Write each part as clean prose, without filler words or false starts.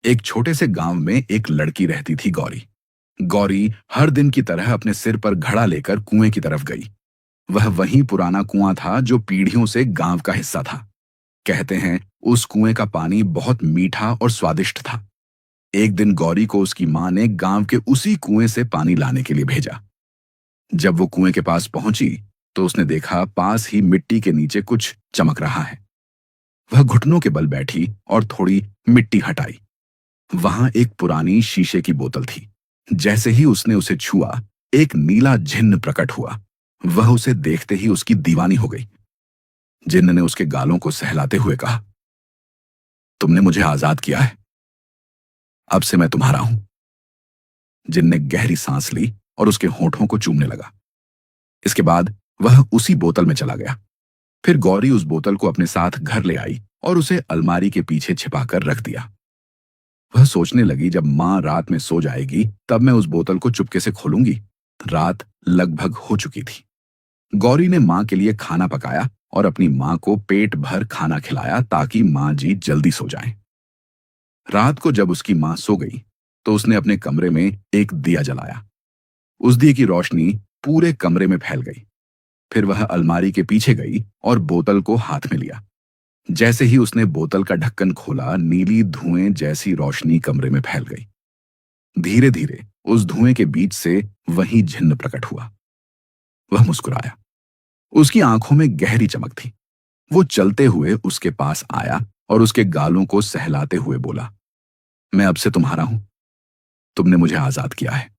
एक छोटे से गांव में एक लड़की रहती थी, गौरी। गौरी हर दिन की तरह अपने सिर पर घड़ा लेकर कुएं की तरफ गई। वह वही पुराना कुआं था जो पीढ़ियों से गांव का हिस्सा था। कहते हैं उस कुएं का पानी बहुत मीठा और स्वादिष्ट था। एक दिन गौरी को उसकी मां ने गांव के उसी कुएं से पानी लाने के लिए भेजा। जब वो कुएं के पास पहुंची तो उसने देखा पास ही मिट्टी के नीचे कुछ चमक रहा है। वह घुटनों के बल बैठी और थोड़ी मिट्टी हटाई। वहां एक पुरानी शीशे की बोतल थी। जैसे ही उसने उसे छुआ, एक नीला जिन्न प्रकट हुआ। वह उसे देखते ही उसकी दीवानी हो गई। जिन्न ने उसके गालों को सहलाते हुए कहा, तुमने मुझे आजाद किया है, अब से मैं तुम्हारा हूं। जिन्न ने गहरी सांस ली और उसके होठों को चूमने लगा। इसके बाद वह उसी बोतल में चला गया। फिर गौरी उस बोतल को अपने साथ घर ले आई और उसे अलमारी के पीछे छिपाकर रख दिया। वह सोचने लगी, जब मां रात में सो जाएगी तब मैं उस बोतल को चुपके से खोलूंगी। रात लगभग हो चुकी थी। गौरी ने मां के लिए खाना पकाया और अपनी मां को पेट भर खाना खिलाया ताकि मां जी जल्दी सो जाएं। रात को जब उसकी मां सो गई तो उसने अपने कमरे में एक दिया जलाया। उस दिए की रोशनी पूरे कमरे में फैल गई। फिर वह अलमारी के पीछे गई और बोतल को हाथ में लिया। जैसे ही उसने बोतल का ढक्कन खोला, नीली धुएं जैसी रोशनी कमरे में फैल गई। धीरे धीरे उस धुएं के बीच से वही जिन्न प्रकट हुआ। वह मुस्कुराया। उसकी आंखों में गहरी चमक थी। वो चलते हुए उसके पास आया और उसके गालों को सहलाते हुए बोला, मैं अब से तुम्हारा हूं, तुमने मुझे आजाद किया है।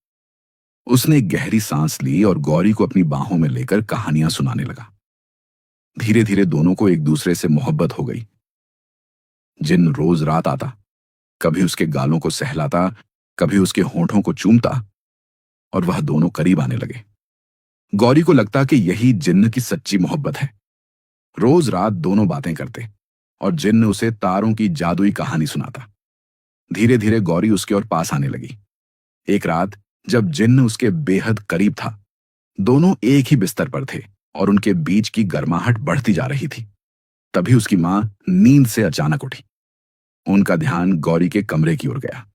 उसने एक गहरी सांस ली और गौरी को अपनी बाहों में लेकर कहानियां सुनाने लगा। धीरे धीरे दोनों को एक दूसरे से मोहब्बत हो गई। जिन्न रोज रात आता, कभी उसके गालों को सहलाता, कभी उसके होठों को चूमता और वह दोनों करीब आने लगे। गौरी को लगता कि यही जिन्न की सच्ची मोहब्बत है। रोज रात दोनों बातें करते और जिन्न उसे तारों की जादुई कहानी सुनाता। धीरे धीरे गौरी उसके और पास आने लगी। एक रात जब जिन्न उसके बेहद करीब था, दोनों एक ही बिस्तर पर थे और उनके बीच की गर्माहट बढ़ती जा रही थी। तभी उसकी मां नींद से अचानक उठी। उनका ध्यान गौरी के कमरे की ओर गया।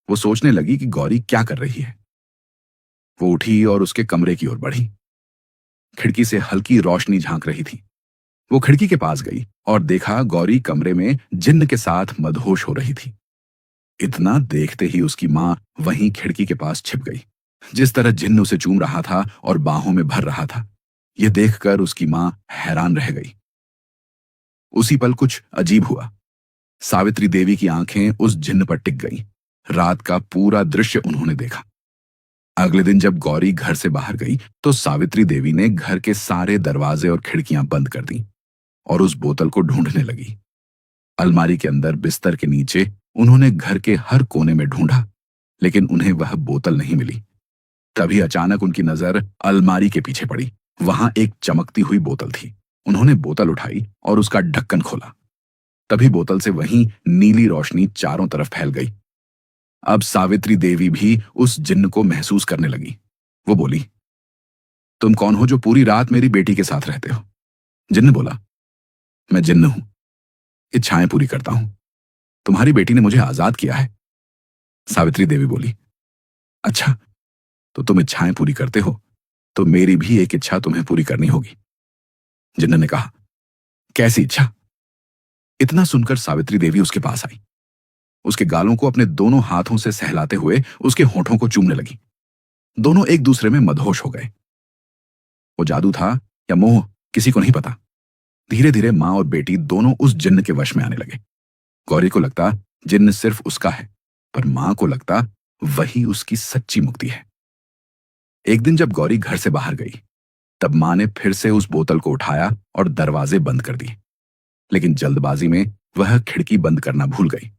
वो सोचने लगी कि गौरी क्या कर रही है। वो उठी और उसके कमरे की ओर बढ़ी। खिड़की से हल्की रोशनी झांक रही थी। वो खिड़की के पास गई और देखा गौरी कमरे में जिन्न के साथ मदहोश हो रही थी। इतना देखते ही उसकी मां वहीं खिड़की के पास छिप गई। जिस तरह जिन्न उसे चूम रहा था और बाहों में भर रहा था, यह देखकर उसकी मां हैरान रह गई। उसी पल कुछ अजीब हुआ। सावित्री देवी की आंखें उस जिन्न पर टिक गईं। रात का पूरा दृश्य उन्होंने देखा। अगले दिन जब गौरी घर से बाहर गई तो सावित्री देवी ने घर के सारे दरवाजे और खिड़कियां बंद कर दी और उस बोतल को ढूंढने लगी। अलमारी के अंदर, बिस्तर के नीचे, उन्होंने घर के हर कोने में ढूंढा, लेकिन उन्हें वह बोतल नहीं मिली। तभी अचानक उनकी नजर अलमारी के पीछे पड़ी। वहां एक चमकती हुई बोतल थी। उन्होंने बोतल उठाई और उसका ढक्कन खोला। तभी बोतल से वहीं नीली रोशनी चारों तरफ फैल गई। अब सावित्री देवी भी उस जिन्न को महसूस करने लगी। वो बोली, तुम कौन हो जो पूरी रात मेरी बेटी के साथ रहते हो? जिन्न बोला, मैं जिन्न हूं, इच्छाएं पूरी करता हूं। तुम्हारी बेटी ने मुझे आजाद किया है। सावित्री देवी बोली, अच्छा, तो तुम इच्छाएं पूरी करते हो तो मेरी भी एक इच्छा तुम्हें पूरी करनी होगी। जिन्न ने कहा, कैसी इच्छा? इतना सुनकर सावित्री देवी उसके पास आई। उसके गालों को अपने दोनों हाथों से सहलाते हुए उसके होठों को चूमने लगी। दोनों एक दूसरे में मदहोश हो गए। वो जादू था या मोह, किसी को नहीं पता। धीरे धीरे मां और बेटी दोनों उस जिन्न के वश में आने लगे। गौरी को लगता जिन्न सिर्फ उसका है, पर मां को लगता वही उसकी सच्ची मुक्ति है। एक दिन जब गौरी घर से बाहर गई तब मां ने फिर से उस बोतल को उठाया और दरवाजे बंद कर दिए, लेकिन जल्दबाजी में वह खिड़की बंद करना भूल गई।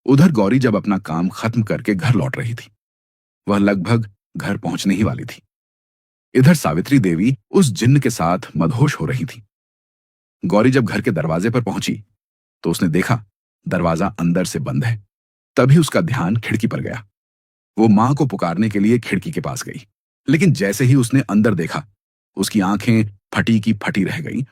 उधर गौरी जब अपना काम खत्म करके घर लौट रही थी, वह लगभग घर पहुंचने ही वाली थी। इधर सावित्री देवी उस जिन्न के साथ मदहोश हो रही थी। गौरी जब घर के दरवाजे पर पहुंची तो उसने देखा दरवाजा अंदर से बंद है। तभी उसका ध्यान खिड़की पर गया। वो मां को पुकारने के लिए खिड़की के पास गई, लेकिन जैसे ही उसने अंदर देखा, उसकी आंखें फटी की फटी रह गईं